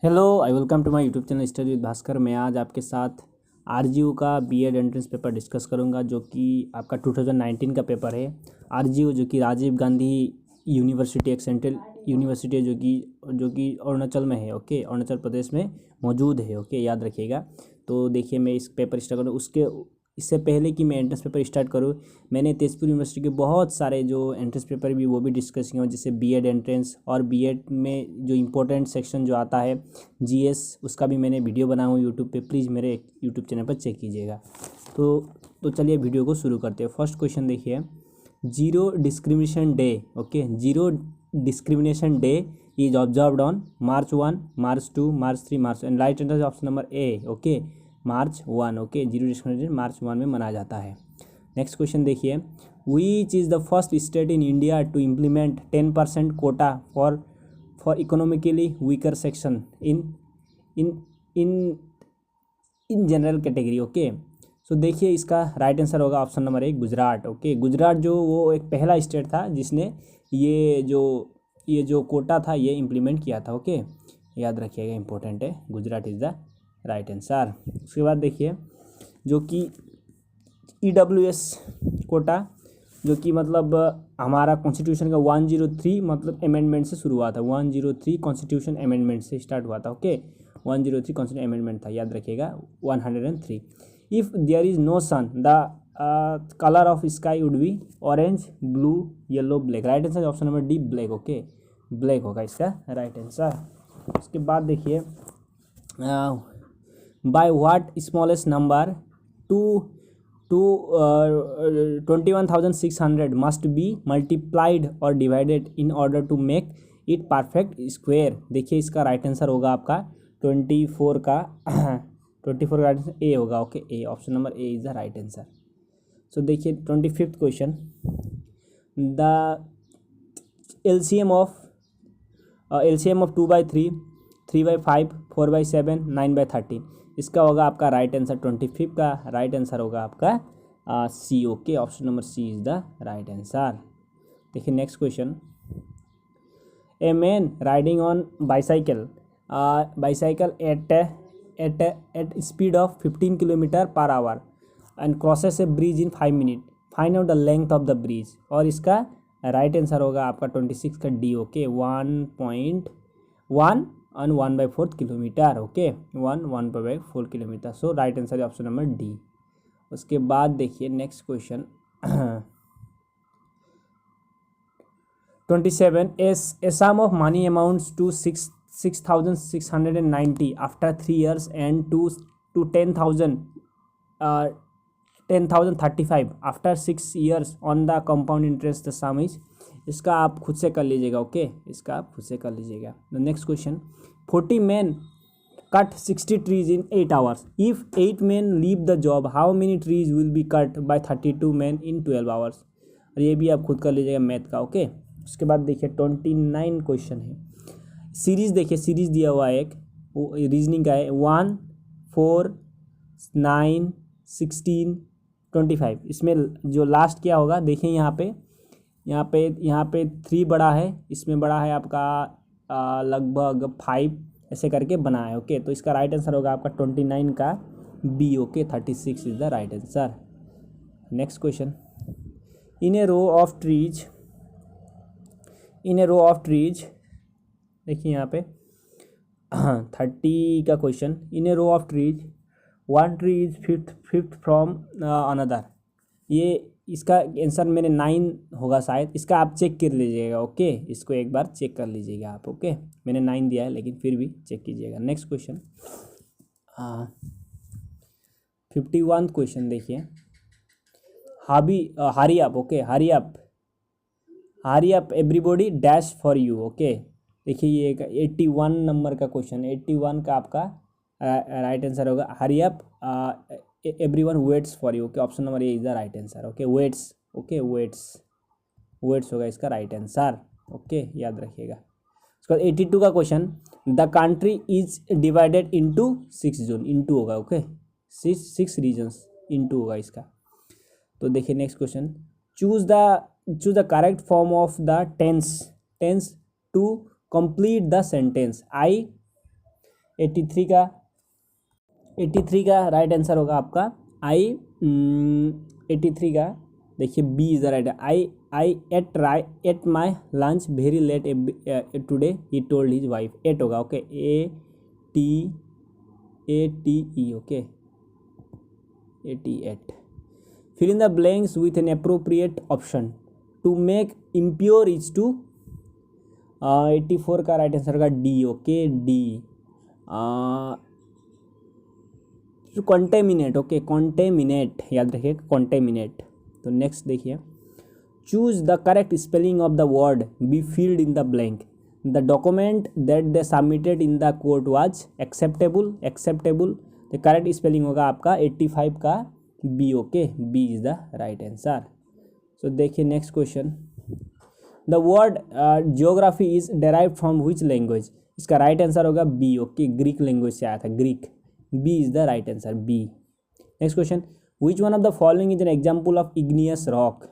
Hello I welcome to my YouTube channel study with Bhaskar. मैं आज आपके साथ आरजीयू का बीएड एंट्रेंस पेपर डिस्कस करूंगा, जो कि आपका 2019 का पेपर है। आरजीयू जो कि राजीव गांधी यूनिवर्सिटी, एक सेंट्रल यूनिवर्सिटी है जो कि अरुणाचल में है। ओके, अरुणाचल प्रदेश में मौजूद है। ओके, याद रखिएगा। तो देखिए, मैं इस पेपर स्टार्ट करूँ उसके इससे पहले कि मैं एंट्रेंस पेपर स्टार्ट करूँ, मैंने तेजपुर यूनिवर्सिटी के बहुत सारे जो एंट्रेंस पेपर भी वो भी डिस्कस किए हैं, जैसे बीएड एंट्रेंस और बीएड में जो इम्पोर्टेंट सेक्शन जो आता है जीएस, उसका भी मैंने वीडियो बनाया हूँ यूट्यूब पे। प्लीज़ मेरे यूट्यूब चैनल पर चेक कीजिएगा। तो चलिए वीडियो को शुरू करते हैं। फर्स्ट क्वेश्चन देखिए, zero discrimination day. Okay, zero discrimination day is observed on March 1, March 2, March 3, March, and right answer option number A. Okay, March 1। Okay, zero discrimination March 1 में मनाया जाता है। नेक्स्ट क्वेश्चन देखिए, which is the first state in India to implement 10% quota for economically weaker section in in in in general category. Okay, so देखिए, इसका right answer होगा option number ए, Gujarat. Okay, Gujarat जो वो एक पहला स्टेट था जिसने ये जो कोटा था ये इम्प्लीमेंट किया था। ओके, याद रखिएगा, इंपॉर्टेंट है। Gujarat is the right answer. उसके बाद देखिए, जो कि EWS कोटा, जो कि मतलब हमारा कॉन्स्टिट्यूशन का 103 मतलब अमेंडमेंट से शुरू हुआ था। 103 कॉन्स्टिट्यूशन अमेंडमेंट से स्टार्ट हुआ था। ओके, 103 कॉन्स्टिट्यूशन अमेंडमेंट था, याद रखिएगा। 103, if there is no sun the colour of sky would be orange, blue, yellow, black. Right answer option number D, black. Okay, black होगा इसका राइट आंसर। उसके बाद देखिए, by what smallest number to to 21,600 must be multiplied और divided in order to make it perfect square। देखिए, इसका right answer होगा आपका 24 का 24 का राइट आंसर ए होगा। Okay, A, option number A is the right answer. So देखिए, 25th question, the LCM of 2/3, 3/5, 4/7, 9/13। इसका होगा आपका राइट आंसर। 25 का राइट आंसर होगा आपका C. Okay, option number C is the right answer. देखिए, next question, a man riding on bicycle at speed of 15 kilometre per hour and crosses a bridge in 5 minute, find out the length of the bridge. और इसका right answer होगा आपका 26 का D. Okay, 1.1 और 1/4 kilometre. Okay, 1/4 kilometre. So right answer है option number D. उसके बाद देखिए, next question 27, a sum of money amounts to 6,690 after 3 years and to 10,035 after 6 years on the compound interest, the sum is. इसका आप खुद से कर लीजिएगा। ओके, इसका आप खुद से कर लीजिएगा। Next question, 40 men cut 60 trees in 8 hours. If 8 men leave the job, how many trees will be cut by 32 men in 12 hours? और ये भी आप खुद कर लीजिएगा मैथ का। ओके, उसके बाद देखिए, 29 क्वेश्चन है। सीरीज़ देखिए, सीरीज़ दिया हुआ है एक, वो रीजनिंग का है। 1, 4, 9, 16, 25। इसमें जो लास्ट क्या होगा देखिए, यहाँ पे 3 बड़ा है, इसमें बड़ा है आपका लगभग 5, ऐसे करके बना है। ओके, तो इसका राइट आंसर होगा आपका 29 का B. Okay, 36 is the right answer. Next question, in a row of trees, देखिए यहाँ पे 30 का question, in a row of trees, one tree is fifth from another. ये इसका आंसर मैंने 9 होगा शायद, इसका आप चेक कर लीजिएगा। ओके, इसको एक बार चेक कर लीजिएगा आप। ओके, मैंने 9 दिया है लेकिन फिर भी चेक कीजिएगा। नेक्स्ट क्वेश्चन, 51 क्वेश्चन देखिए, hurry up. Okay, hurry up everybody dash for you. Okay, देखिए, ये एक 81 नंबर का क्वेश्चन, 81 का आपका राइट आंसर होगा hurry up everyone waits for you. Okay, option number A is the right answer. Okay, waits. Okay, waits होगा इसका right answer. Okay, याद रखिएगा। उसके बाद 82 का question, the country is divided into 6 zone, into होगा। Okay, 6 regions, into होगा इसका। तो देखिए, next question, choose the correct form of the tense to complete the sentence. 83 का राइट आंसर होगा आपका आई 83 का देखिए B is the right. I ate my lunch very late today he told his wife. Ate होगा okay, ATE okay, 88। Fill in the blanks with an appropriate option. To make impure is to 84 का right answer होगा D okay, D. Contaminate okay, contaminate याद रखिए, contaminate. तो next देखिए, choose the correct spelling of the word be filled in the blank. The document that they submitted in the court was acceptable. The correct spelling होगा आपका 85 का B okay, B is the right answer. So देखिए next question, the word geography is derived from which language. इसका right answer होगा B okay, Greek language से आया था, Greek. B is the right answer, B. Next question, which one of the following is an example of igneous rock.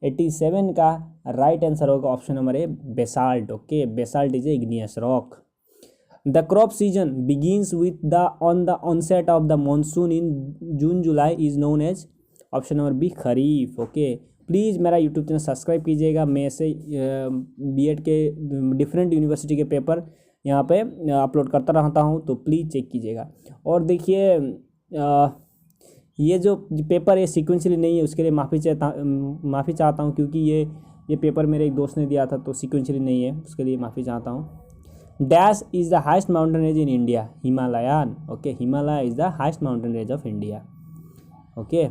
87 का right answer होगा option number A, basalt okay, basalt is a igneous rock. The crop season begins with the onset of the monsoon in June July is known as, option number B, kharif okay. Please मेरा YouTube channel subscribe कीजिएगा, मैं ऐसे BEd के different university के paper यहाँ पे upload करता रहता हूँ, तो प्लीज़ चेक कीजिएगा। और देखिए ये जो पेपर है सीक्वेंशियली नहीं है, उसके लिए माफ़ी चाहता हूँ, क्योंकि ये पेपर मेरे एक दोस्त ने दिया था, तो सीक्वेंशियली नहीं है, उसके लिए माफ़ी चाहता हूँ। Dash is the highest mountain range in India, Himalayan okay, Himalaya is the highest mountain range of India okay,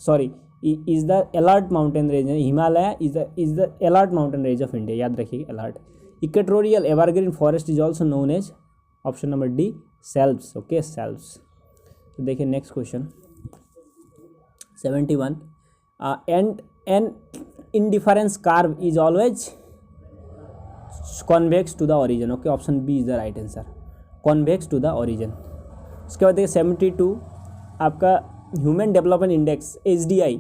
sorry is the alert mountain range, Himalaya is the alert mountain range of India, याद रखिएगा alert. Equatorial evergreen forest is also known as, option number D, selvas okay, selvas. तो देखिए next question 71, and an indifference curve is always convex to the origin okay, option B is the right answer, convex to the origin. उसके बाद देखिए 72, आपका human development index HDI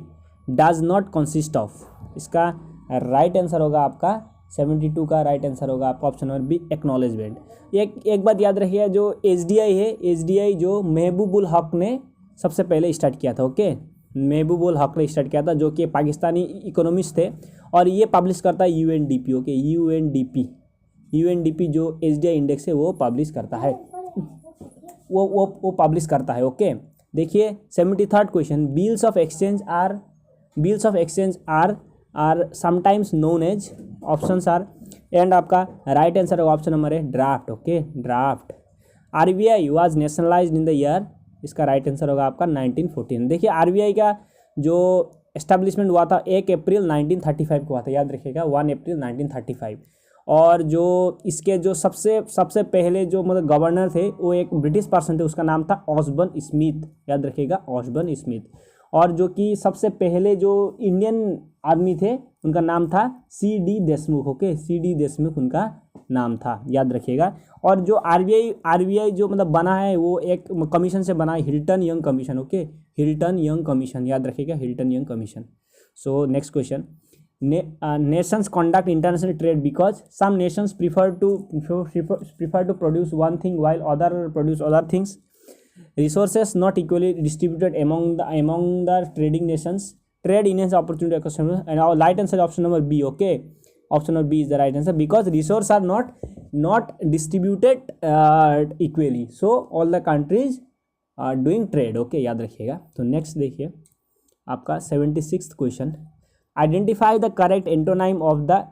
does not consist of. इसका right answer होगा आपका 72 का right answer होगा आपका ऑप्शन नंबर बी, एक्नॉलेजमेंट। एक बात याद रखिए, जो HDI है, HDI जो महबूबुल हक ने सबसे पहले स्टार्ट किया था ओके, महबूबुल हक ने स्टार्ट किया था, जो कि पाकिस्तानी इकोनॉमिस्ट थे, और ये पब्लिश करता है UNDP ओके, UNDP जो HDI इंडेक्स है वो पब्लिश करता है, वो पब्लिश करता है ओके। देखिए 73rd question, bills of exchange are sometimes known as, options are, and आपका राइट आंसर होगा ऑप्शन नंबर है draft okay, draft. RBI was nationalised in the year, इसका राइट आंसर होगा आपका 1914। देखिए RBI का जो एस्टेब्लिशमेंट हुआ था 1 अप्रैल 1935 को हुआ था, याद रखिएगा 1 अप्रैल 1935। और जो इसके जो सबसे पहले जो मतलब गवर्नर थे वो एक ब्रिटिश पर्सन थे, उसका नाम था ऑसबर्न स्मिथ, याद रखिएगा ऑसबर्न स्मिथ। और जो कि सबसे पहले जो इंडियन आदमी थे उनका नाम था CD Deshmukh okay, CD Deshmukh उनका नाम था, याद रखिएगा। और जो RBI जो मतलब बना है वो एक कमीशन से बना है, Hilton young commission okay, Hilton young commission, याद रखिएगा Hilton young commission. So next question, nations conduct international trade because some nations prefer to produce one thing while other produce other things. Resources not equally distributed among the trading nations. Trade enhance opportunity across, and our right answer option number B okay, option number B is the right answer, because resources are not distributed equally, so all the countries are doing trade okay, याद रखिएगा। तो next देखिए आपका 76th question, identify the correct antonym of the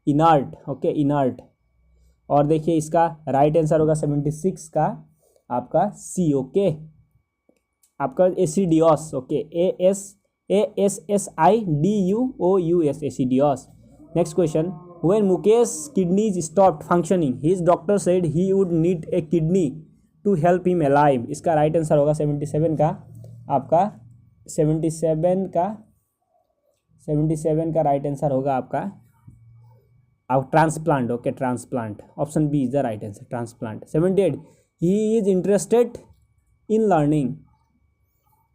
inert okay, inert. और देखिए इसका right answer होगा 76 का आपका C ओके, आपका assiduous okay, ASSIDUOUS, assiduous. Next question, when Mukesh kidneys stopped functioning his doctor said he would need a kidney to help him alive. इसका right answer होगा 77 का आपका 77 का राइट आंसर होगा आपका transplant okay, transplant, option B is the right answer, transplant. 78, he is interested in learning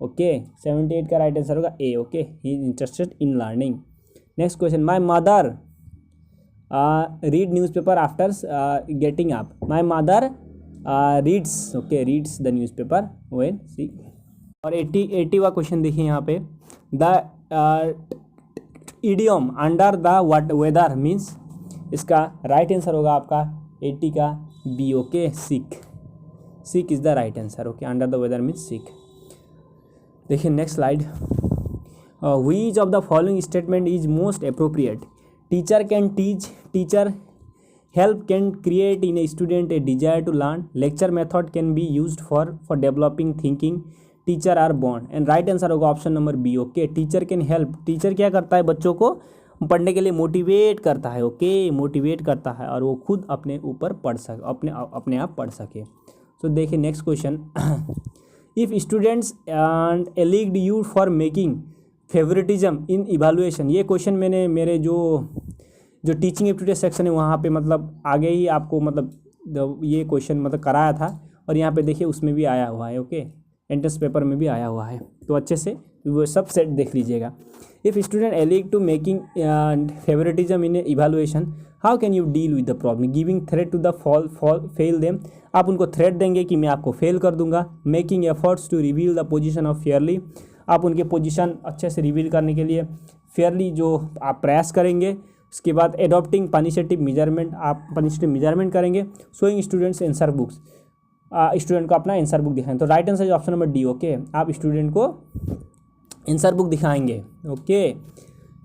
okay, 78 का right answer होगा A okay, he is interested in learning. Next question, my mother read newspaper after getting up. My mother reads, okay, reads the newspaper when C. और 80वां question देखिए यहाँ पे, the idiom under the what weather means, इसका right answer होगा आपका 80 का B, okay, sick. Sick is the right answer, okay, under the weather means sick. देखिए next slide, which of the following statement is most appropriate, teacher can teach, teacher help can create in a student a desire to learn, lecture method can be used for developing thinking, teacher are born, and right answer होगा option number B, okay, teacher can help. Teacher क्या करता है, बच्चों को पढ़ने के लिए motivate करता है, ओके, मोटिवेट करता है, और वो खुद अपने ऊपर पढ़ सके, अपने आप पढ़ सके। तो देखिए next question, if students and alleged you for making favouritism in evaluation, ये क्वेश्चन मैंने मेरे जो टीचिंग एप्टीट्यूड सेक्शन है वहाँ पे मतलब आगे ही आपको मतलब ये क्वेश्चन मतलब कराया था, और यहाँ पे देखिए उसमें भी आया हुआ है, ओके, एंट्रेंस पेपर में भी आया हुआ है, तो अच्छे से वो सब सेट देख लीजिएगा। If student allege to making favouritism in evaluation, how can you deal with the problem, giving threat to the fail them, आप उनको थ्रेट देंगे कि मैं आपको फेल कर दूंगा। Making efforts to reveal the position of fairly, आप उनके पोजीशन अच्छे से रिवील करने के लिए फेयरली जो आप प्रयास करेंगे। उसके बाद एडॉप्टिंग पनिशेटिव मेजरमेंट, आप पनिशेटिव मेजरमेंट करेंगे। Showing students answer books, student को अपना आंसर बुक दिखाएं, तो right answer option number D, okay, आप स्टूडेंट को आंसर बुक दिखाएंगे, okay.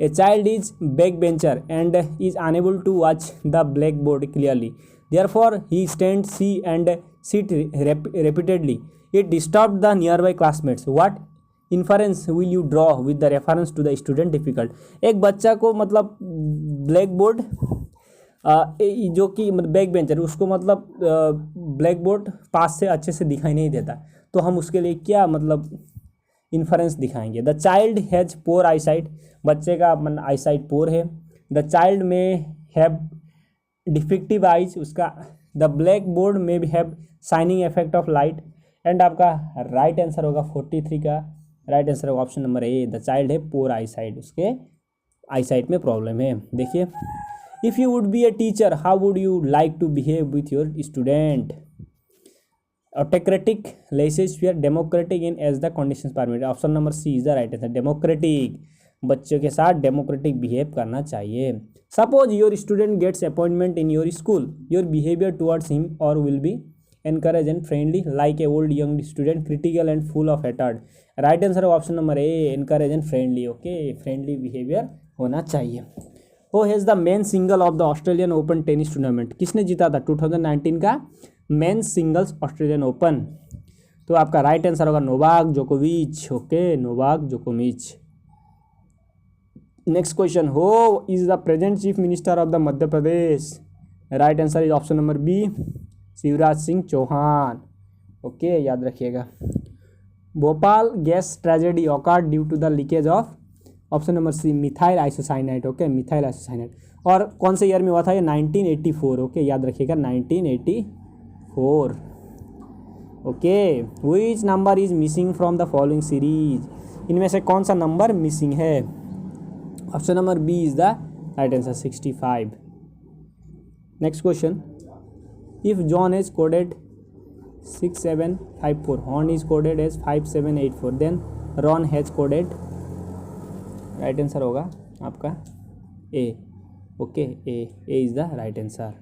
A child is back bencher and is unable to watch the black board clearly, therefore he stand see and sit repeatedly, it disturbed the nearby classmates, what inference will you draw with the reference to the student difficult. एक बच्चा को मतलब black board जो कि मतलब back bencher, उसको मतलब black board पास से अच्छे से दिखाई नहीं देता, तो हम उसके लिए क्या मतलब इन्फरेंस दिखाएंगे। The child has poor eye sight, बच्चे का मतलब आई साइट पोर है। The child may have defective eyes, उसका the black board may be have shining effect of light, and आपका राइट आंसर होगा 43 का राइट आंसर होगा option number A, the child है पोर आई साइट, उसके आई site में problem है। देखिए, if you would be a teacher how would you like to behave with your student, autocratic, laissez faire, democratic in as the conditions permit, option number C is the right answer, democratic, बच्चों के साथ democratic behave करना चाहिए। Suppose your student gets appointment in your school, your behaviour towards him और will be encourage and friendly like a old young student, critical and full of hatred, right answer option number A, encourage and friendly, okay, friendly behaviour होना चाहिए। Who has the men single of the Australian open tennis tournament, किसने जीता था 2019 का main singles Australian open, तो आपका right answer होगा Novak जोकोविच, ओके, नोवाक जोकोविच। Next question, who is the present chief minister of the Madhya Pradesh, right answer is option number B, Shivraj Singh Chauhan, okay, याद रखिएगा। Bhopal gas tragedy awkward due to the leakage of, option number C, methyl isocyanide, okay, methyl isocyanide, और कौन से year में हुआ था ये 1984, okay, याद रखिएगा 1984, okay. Which number is missing from the following series, इनमें से कौन सा नंबर मिसिंग है, option number B is the right answer 65। Next question, if John is coded 6754, Horn is coded as 5784, then Ron has coded, right answer होगा आपका A, okay, A is the right answer.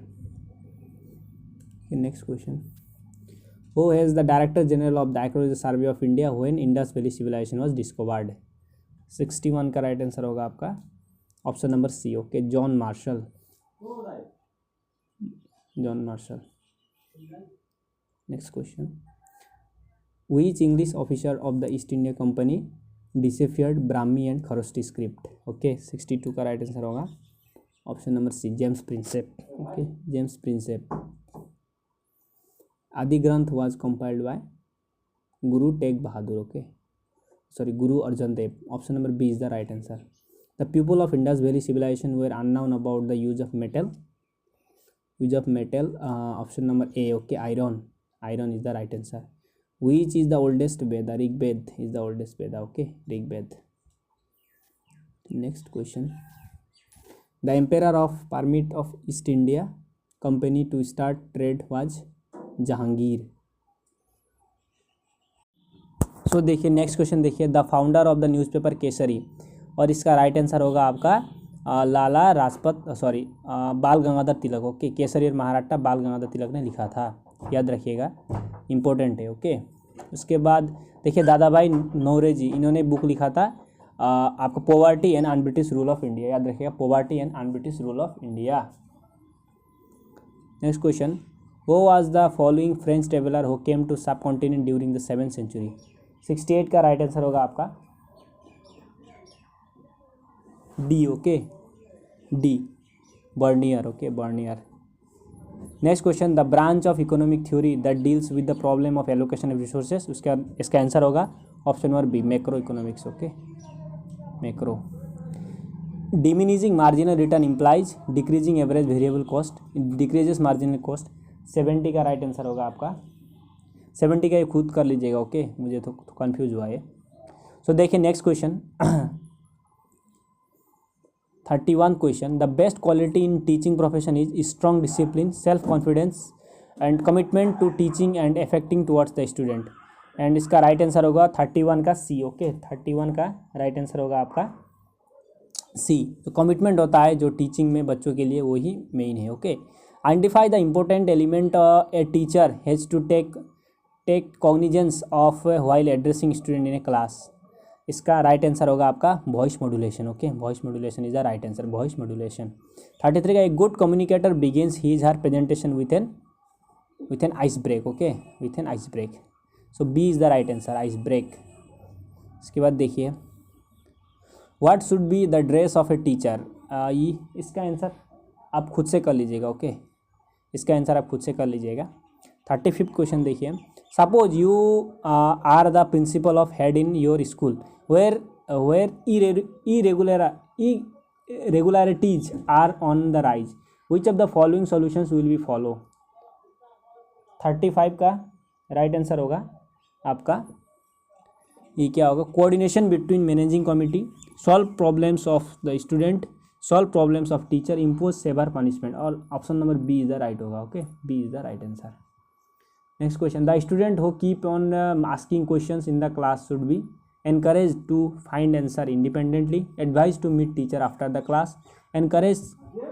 Next question, who has the director general of the archaeological survey of India when Indus valley civilisation was discovered, 61 का right answer होगा आपका option number C, okay, John Marshall, John Marshall. Next question, which English officer of the East India company deciphered Brahmi and Kharoshthi script, okay, 62 का right answer होगा option number C, James Prinsep, okay, James Prinsep. Adi Granth was compiled by Guru Tegh Bahadur, okay, sorry, Guru Arjan Dev, option number B is the right answer. The people of Indus valley civilisation were unknown about the use of metal, option number A, okay, iron, iron is the right answer. Which is the oldest Veda, Rigved is the oldest Veda, okay, Rigved। Next question, the emperor of permit of East India Company to start trade was, Jahangir. So देखिए next question देखिए, the founder of the newspaper Kesari, और इसका right answer होगा आपका लाला राजपत बाल Gangadhar Tilak. Okay, Kesari और महाराष्ट्र बाल गंगाधर तिलक ने लिखा था, याद रखिएगा, इंपॉर्टेंट है। ओके, उसके बाद देखिए दादा भाई नौरोजी, इन्होंने बुक लिखा था आपको poverty and un British rule of India, याद रखिएगा, poverty and un British rule of India. Next question, वो was the following French traveller who came to subcontinent during the 7th century. 68 का right answer होगा आपका D. Okay, D, Bernier. Okay, Bernier. Next question, the branch of economic theory that deals with the problem of allocation of resources, इसका answer होगा option number B, macroeconomics. Okay, macro. Diminishing marginal return implies decreasing average variable cost, decreases marginal cost. 70 का right answer होगा आपका 70 का, ये खुद कर लीजिएगा। ओके, मुझे तो कंफ्यूज हुआ है। सो देखिए next question 31 question, the best quality in teaching profession is strong discipline, self confidence and commitment to teaching and effecting towards the student, and इसका राइट आंसर होगा 31 का सी। ओके, 31 का राइट आंसर होगा आपका सी। तो कमिटमेंट होता है जो टीचिंग में बच्चों के लिए, वही मेन है। Okay, identify the important element a teacher has to take cognizance of while addressing student in a class, इसका राइट आंसर होगा आपका voice modulation. Okay, voice modulation is the right answer, voice modulation. 33 का, a good communicator begins his her presentation with an ice break. Okay, with an ice break, so B is the right answer, ice break. इसके बाद देखिए, what should be the dress of a teacher, इसका answer आप खुद से कर लीजिएगा। Okay, इसका आंसर आप खुद से कर लीजिएगा। 35th क्वेश्चन देखिए, suppose you are the principal of head in your school where irregularities are on the rise, which of the following solutions will be follow। 35 का राइट आंसर होगा आपका, ये क्या होगा, coordination between managing committee, solve problems of the student, solve problems of teacher, impose severe punishment, और option number B is the right होगा। Okay, B is the right answer. Next question, the student who keep on asking questions in the class should be encouraged to find answer independently, advised to meet teacher after the class, encouraged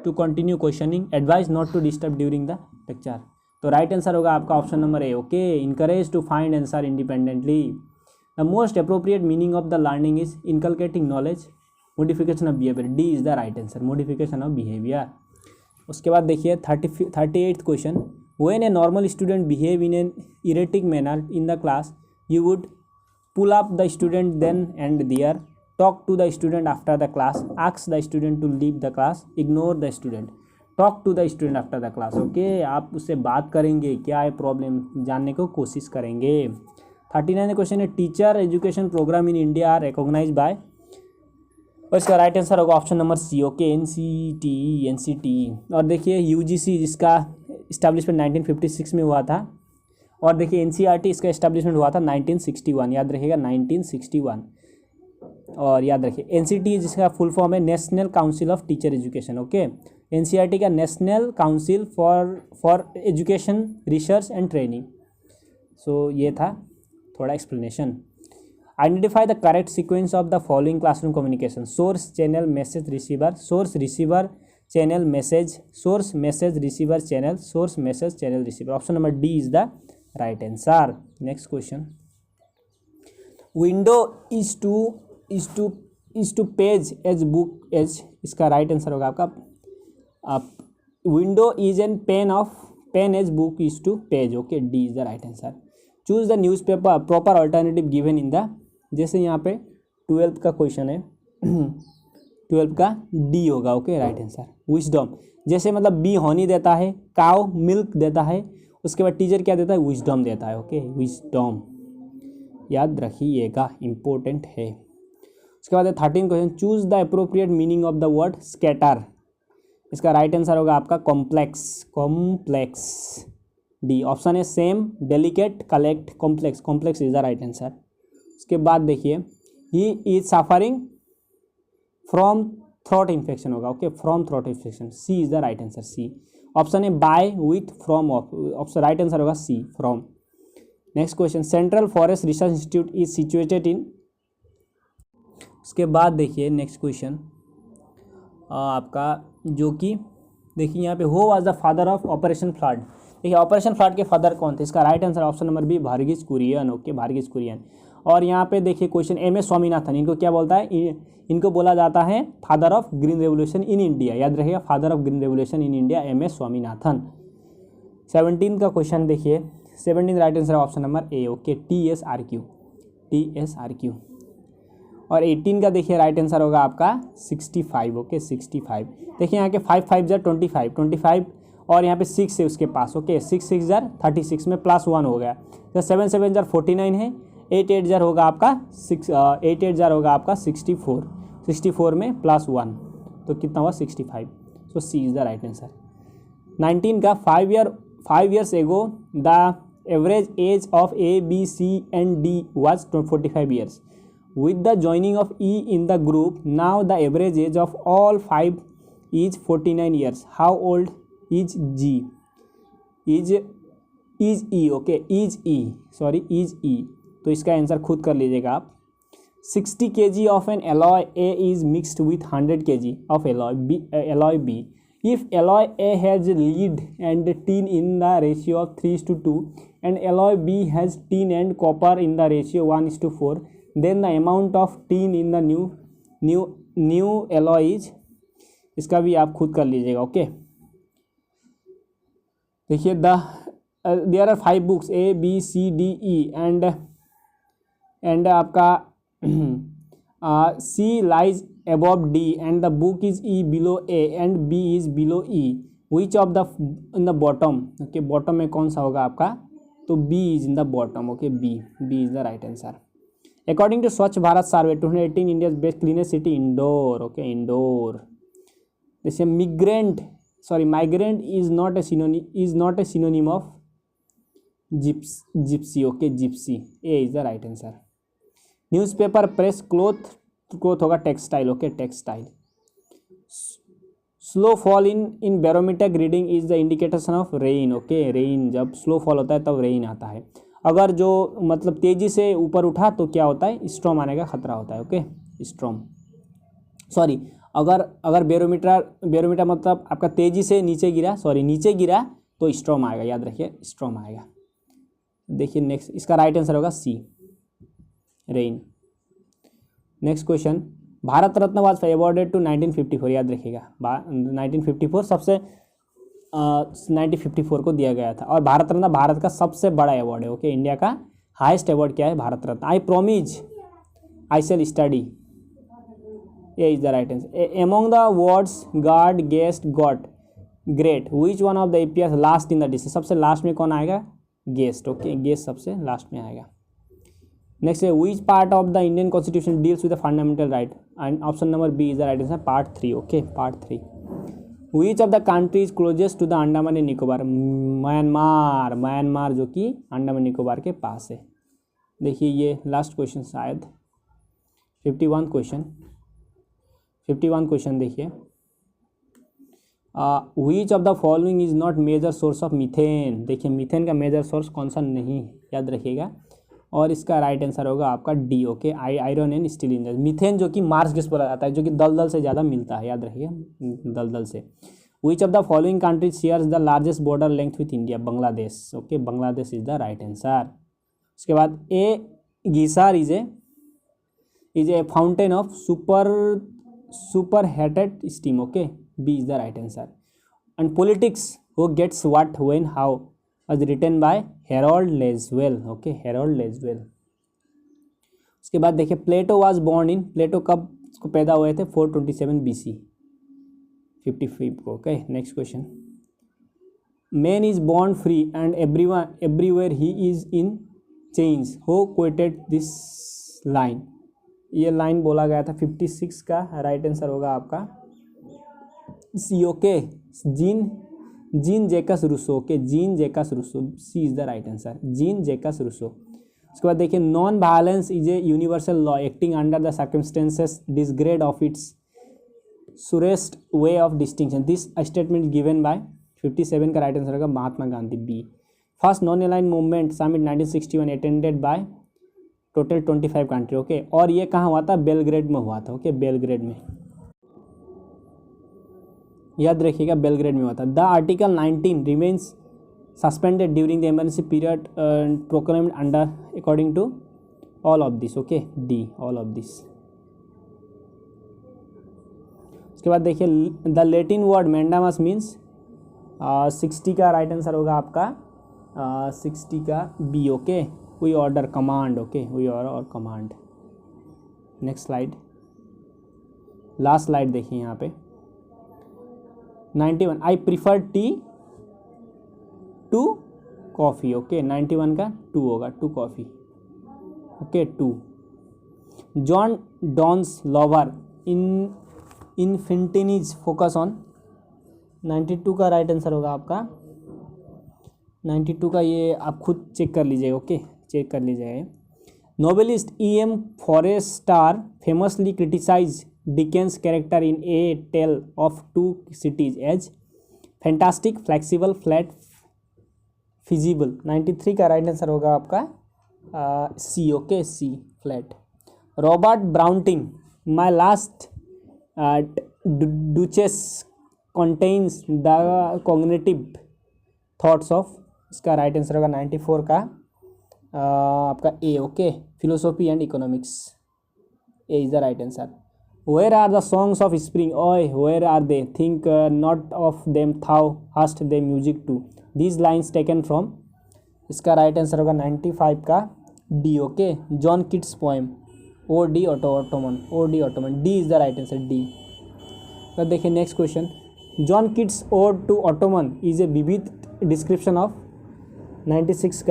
to continue questioning, advised not to disturb during the lecture। तो right answer होगा आपका option number A. Okay, encouraged to find answer independently। the most appropriate meaning of the learning is inculcating knowledge, modification of behavior, D is the right answer, modification of behavior। उसके बाद देखिए 38th question, when a normal student behave in an erratic manner in the class, you would pull up the student then and there, talk to the student after the class, ask the student to leave the class, ignore the student, talk to the student after the class। Okay, आप उससे बात करेंगे, क्या है problem जानने को कोशिश करेंगे। 39 क्वेश्चन है, teacher education programme in India are recognise by, और इसका राइट आंसर होगा option number C. Okay, NCT. और देखिए यूजीसी जिसका इस्टेब्लिशमेंट 1956 में हुआ था, और देखिए एनसीईआरटी इसका एस्टेब्लिशमेंट हुआ था 1961, याद रखिएगा 1961। और याद रखिए एनसीटी जिसका फुल फॉर्म है national council of teacher education. Okay, NCERT का national council for education research and training. So ये था थोड़ा explanation. Identify the correct sequence of the following classroom communication, source channel message receiver, source receiver channel message, source message receiver channel, source message channel receiver, option number D is the right answer. Next question, window is to page as book as, इसका right answer होगा आपका window is an pane as book is to page. Okay, D is the right answer. Choose the news paper proper alternative given in the, जैसे यहाँ पे 12th का question है 12th का D होगा। Okay, right answer. विजडम, जैसे मतलब B Honey देता है, काउ मिल्क देता है, उसके बाद टीचर क्या देता है, विजडम देता है। ओके, विजडम याद रखिएगा, इंपॉर्टेंट है। उसके बाद 13 question, choose the appropriate meaning of the word scatter, इसका राइट आंसर होगा आपका कॉम्प्लेक्स, डी। ऑप्शन है same, delicate, collect, complex is the right answer. उसके बाद देखिए, he is suffering from throat infection होगा। Okay, from throat infection, C is the right answer, C. Option है by, with, from, option right answer होगा C, from. Next question, central forest research institute is situated इन। उसके बाद देखिए next question आपका, जो कि देखिए यहाँ पे who was the father of operation flood. देखिए ऑपरेशन फ्लड के फादर कौन थे, इसका right answer option number B, Verghese Kurien. Okay, Verghese Kurien. और यहाँ पे देखिए क्वेश्चन, एम.एस. स्वामीनाथन, इनको क्या बोलता है, इनको बोला जाता है father of green revolution in India. याद रखिएगा, father of green revolution in India MS. Swaminathan. 17 का क्वेश्चन देखिए, 17 right answer option number A. Okay, TSRQ, TSRQ. और 18 का देखिए राइट आंसर होगा आपका 65। ओके, 65। देखिए यहाँ के 5 5 जार 25 और यहाँ पे 6 है उसके पास। ओके, 6 6 जार 36 में प्लस 1 हो गया, तो 7 7 जार 49 है, 8 8 जार होगा आपका 8 8 जार होगा आपका 64, 64 में प्लस 1 तो कितना हुआ 65। सो सी इज़ द राइट आंसर। 19 का 5 years ago the average age of A, B, C and D was 45 years. With the joining of E in the group, now the average age of all 5 is 49 years. How old is G? Is E, okay, is E, sorry, is E. तो इसका answer खुद कर लीजिएगा आप। 60 kg of an alloy A is mixed with 100 kg of alloy B. If alloy A has lead and tin in the ratio of 3:2 and alloy B has tin and copper in the ratio 1:4, then the amount of tin in the new alloy is, इसका भी आप खुद कर लीजिएगा। Okay, देखिए there are 5 books A, B, C, D, E and आपका C lies above D and the book is E below A and B is below E. Which of the in the bottom? Okay, bottom में कौन सा होगा आपका, तो B is in the bottom. Okay, B is the right answer. According to Swachh Bharat Survey 2018, India's best cleanest city Indore. Okay, Indore. जैसे migrant is not a synonym of gypsy. Okay, gypsy. A is the right answer. Newspaper, press, cloth होगा textile. Okay, textile. Slow fall in barometer reading is the indication of rain. Okay, rain, जब slow fall होता है तब rain आता है। अगर जो मतलब तेज़ी से ऊपर उठा तो क्या होता है, स्टॉर्म आने का खतरा होता है। ओके, स्टॉर्म, सॉरी, अगर बैरोमीटर मतलब आपका तेज़ी से नीचे गिरा तो स्टॉर्म आएगा। याद रखिए, स्टॉर्म आएगा। देखिए नेक्स्ट, इसका राइट आंसर होगा C, rain. Next question, Bharat Ratna was awarded to 1954। याद रखिएगा, 1954 सबसे 1954 को दिया गया था। और भारत रत्न भारत का सबसे बड़ा अवार्ड है। ओके, इंडिया का हाईएस्ट अवार्ड क्या है, Bharat Ratna. I promise I shall study, ये is the right answer. Among the words guard, guest, got, great, which one of the appears last in the disk. सबसे लास्ट में कौन आएगा, guest. Okay, guest सबसे last में आएगा। नेक्स्ट है, which part of the Indian constitution deals with the fundamental right, and option number B is the right answer, part 3। Okay, part 3। Which of the countries closest to the Andaman and Nicobar, Myanmar जो कि अंडमान निकोबार के पास है। देखिए ये last question शायद 51 question देखिए, which of the following is not major source of methane. देखिए methane का मेजर सोर्स कौन सा नहीं, याद रखिएगा। और इसका राइट आंसर होगा आपका D. Okay, iron and steel engine. Methane जो कि मार्स गैस बोला जाता है, जो कि दलदल से ज़्यादा मिलता है। याद रखिए, दलदल से। Which of the following countries shares the largest border length with India, Bangladesh. Okay, Bangladesh is the right answer. उसके बाद a geyser is a fountain of super heated steam. Okay, B is the right answer. And politics who gets what when how was written by Harold Laswell. ओके, Harold Laswell। उसके बाद देखिए, प्लेटो was born in, प्लेटो कब को पैदा हुए थे, 427 BC, 55 को। Okay, next question, man is born free and everywhere he is in chains, who quoted this line. ये लाइन बोला गया था 56 का राइट आंसर होगा आपका C. Okay, Jean Jacques Rousseau. Okay, Jean Jacques Rousseau, C is the right answer, Jean Jacques Rousseau. उसके बाद देखिए, non violence is a universal law acting under the circumstances disregard of its surest way of distinction, this statement given by 57 का right answer होगा Mahatma Gandhi, B. First non aligned movement summit 1961 attended by total 25 country, okay. और ये कहाँ हुआ था? Belgrade में हुआ था, ओके, बेलग्रेड में, याद रखिएगा, बेलग्रेड में हुआ था। The article 19 remains suspended during the emergency period proclaimed under according to all of this, okay, D, all of this. उसके बाद देखिए the Latin word mandamus means 60 का राइट आंसर होगा आपका 60 का B, okay, we order command, okay, we और command. Next slide, last slide देखिए यहाँ पे 91 I prefer tea to coffee, okay, 91 का 2 होगा, to coffee, okay, 2। John Donne's lover in infinities focus on, 92 का राइट आंसर होगा आपका 92 का, ये आप खुद चेक कर लीजिएगा, ओके, चेक कर लीजिएगा। Novelist E.M. Forster famously criticise Dickens character in a tale of two cities as fantastic, flexible, flat, feasible. 93 का राइट आंसर होगा आपका C, okay, C, flat. Robert Browning my last duchess contains the cognitive thoughts of, इसका right answer होगा 94 का आपका A, okay, philosophy and economics, A is the right answer. Where are the songs of spring, ay where are they, think not of them thou hast thy music too, these lines taken from, इसका right answer होगा 95 का D, okay, John Keats poem ode autumn, ode autumn, D is the right answer, D. तो देखिए next question, John Keats ode to autumn is a vivid description of, 96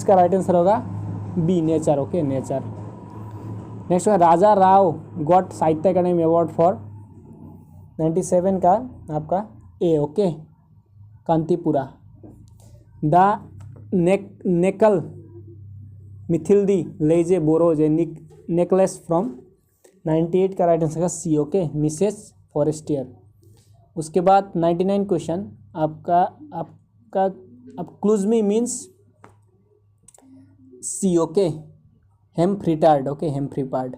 का right answer होगा B, nature, okay, nature. Next है Raja Rao got साहित्य अकादमी award for, 97 का आपका A, okay, कांतिपुरा। The नेकल मिथिल्दी लेजे borrows A necklace from, 98 का राइट आंसर का सी, okay, Mrs Forestier. उसके बाद 99 क्वेश्चन आपका अब क्लूजमी मीन्स सी, ओके, हेम्फ्रीटार्ड, ओके, हेम्फ्रीपार्ड।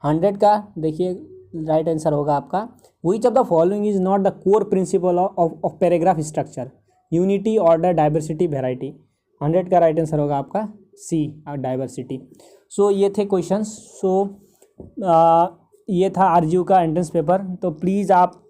100 का देखिए राइट आंसर होगा आपका विच of the following is not the core principle of paragraph structure, unity, order, diversity, variety. 100 का राइट आंसर होगा आपका सी, डाइवर्सिटी। सो ये थे क्वेश्चंस। सो ये था आरजीयू का एंट्रेंस पेपर। तो प्लीज़ आप